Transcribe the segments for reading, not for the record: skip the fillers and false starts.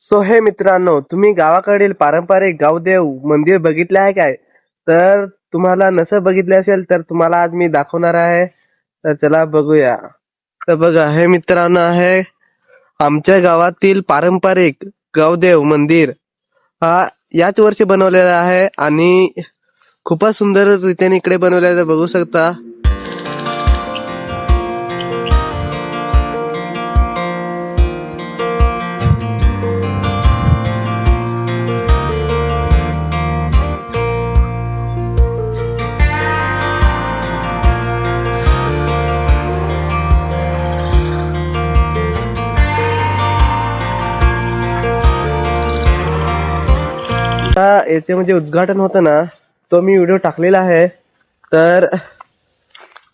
So हे मित्रांनो, तुम्ही गावाकडील पारंपरिक गावदेव मंदिर बघितले आहे काय? तर तुम्हाला नसं बघितले असेल तर तुम्हाला आज मी दाखवणार आहे. तर चला बघूया. तर बघा, हे मित्रांनो आहे आमच्या गावातील पारंपरिक गावदेव मंदिर. हा याच वर्षी बनवलेला आहे आणि खूपच सुंदर रीतीने इकडे बनवलेला बघू शकता. याचे म्हणजे उद्घाटन होतं ना, तो मी व्हिडिओ टाकलेला आहे. तर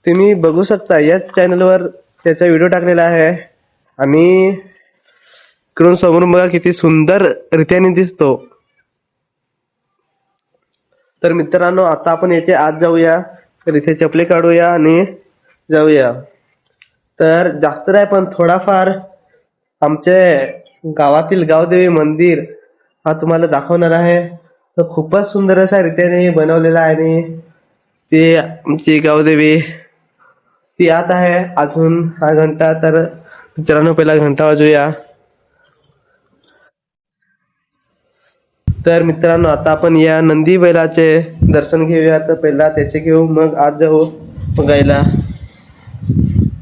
तुम्ही बघू शकता, याच चॅनलवर त्याचा व्हिडिओ टाकलेला आहे. आणि इकडून समोरून बघा किती सुंदर रीत्याने दिसतो. तर मित्रांनो, आता आपण याचे आत जाऊया. तर इथे चपले काढूया आणि जाऊया. तर जास्त नाही पण थोडाफार आमचे गावातील गावदेवी मंदिर हा तुम्हाला दाखवणार आहे. तर खूपच सुंदर अशा रीतीने बनवलेला आहे आणि ती आमची गावदेवी ती आत आहे. अजून हा घंटा, तर मित्रांनो पहिला घंटा वाजूया. तर मित्रांनो, आता आपण या नंदी बैलाचे दर्शन घेऊया. तर पहिला त्याचे घेऊ, मग आत जाऊ बघायला.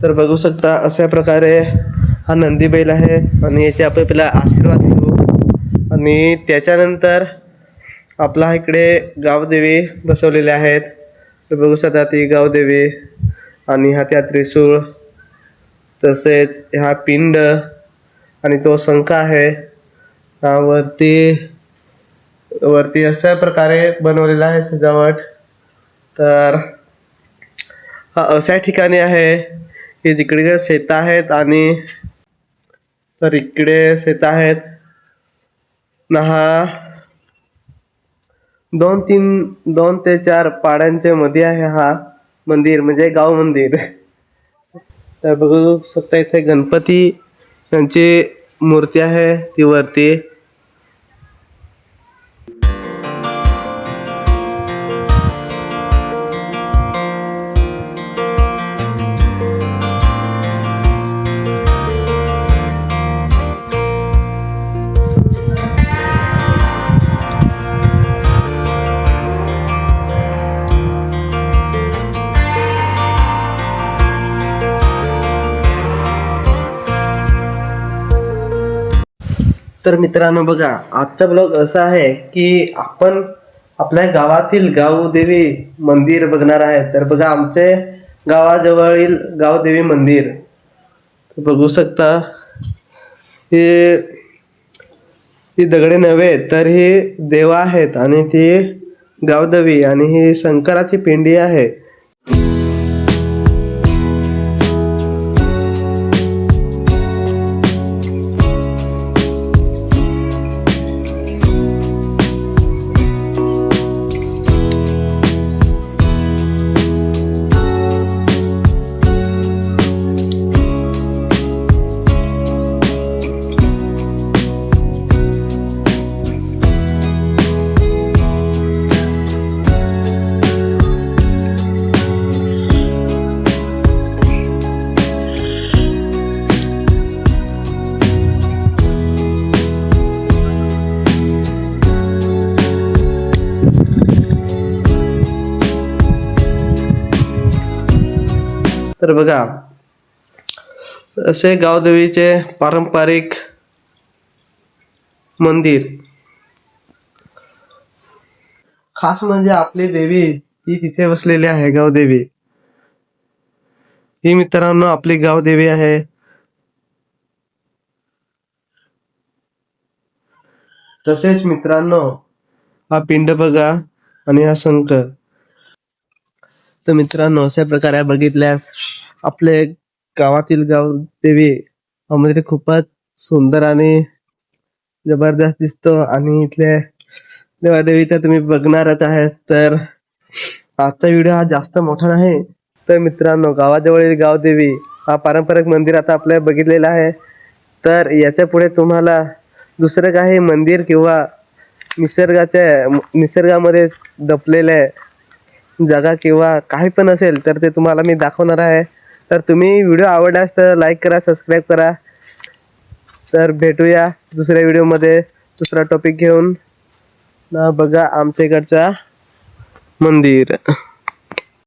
तर बघू शकता अशा प्रकारे हा नंदी बैल आहे आणि याचे आपण पहिला आशीर्वाद घेऊ आणि त्याच्यानंतर आपला इकडे गावदेवी बसवलेले आहेत. तर बघू शकता ती गावदेवी आणि हा त्या त्रिशूळ, तसेच हा पिंड आणि तो शंख आहे. हा वरती अशा प्रकारे बनवलेला आहे सजावट. तर हा अशा ठिकाणी आहे की जिकडे शेत आहेत आणि तर इकडे शेत आहेत ना. हा 2 ते 4 पाड्यांच्या मध्ये आहे हा मंदिर, म्हणजे गाव मंदिर. तर बघू शकता इथे गणपती यांची मूर्ती आहे ती वरती. तर मित्रांनो बघा, आजचा ब्लॉग असा आहे की आपण आपल्या गावातील गावदेवी मंदिर बघणार आहे. तर बघा, आमचे गावाजवळील गावदेवी मंदिर बघू शकता. हे ही दगडे नव्हे तर ही देवा आहेत आणि ती गावदेवी आणि ही शंकराची पिंडी आहे. तर बघा, असे गावदेवीचे पारंपरिक मंदिर. खास म्हणजे आपली देवी ही तिथे बसलेली आहे, गावदेवी ही मित्रांनो आपली गावदेवी आहे. तसेच मित्रांनो हा पिंड बघा आणि हा शंख. तर मित्रांनो अशा प्रकारे बघितल्यास आपले गावातील गावदेवी मंदिर खूपच सुंदर आणि जबरदस्त दिसतो. आणि इथले देवादेवी तर तुम्ही बघणारच आहेत. तर आजचा व्हिडिओ हा जास्त मोठा नाही. तर मित्रांनो, गावाजवळील गावदेवी हा पारंपरिक मंदिर आता आपल्याला बघितलेला आहे. तर याच्या पुढे तुम्हाला दुसरं काही मंदिर किंवा निसर्गामध्ये दपलेले जागा किंवा काही पण असेल तर ते तुम्हाला मी दाखवणार आहे. तर तुम्ही व्हिडिओ आवडल्यास तर लाईक करा, सबस्क्राईब करा. तर भेटूया दुसऱ्या व्हिडिओमध्ये दुसरा टॉपिक घेऊन. ना बघा आमच्या इकडचा मंदिर.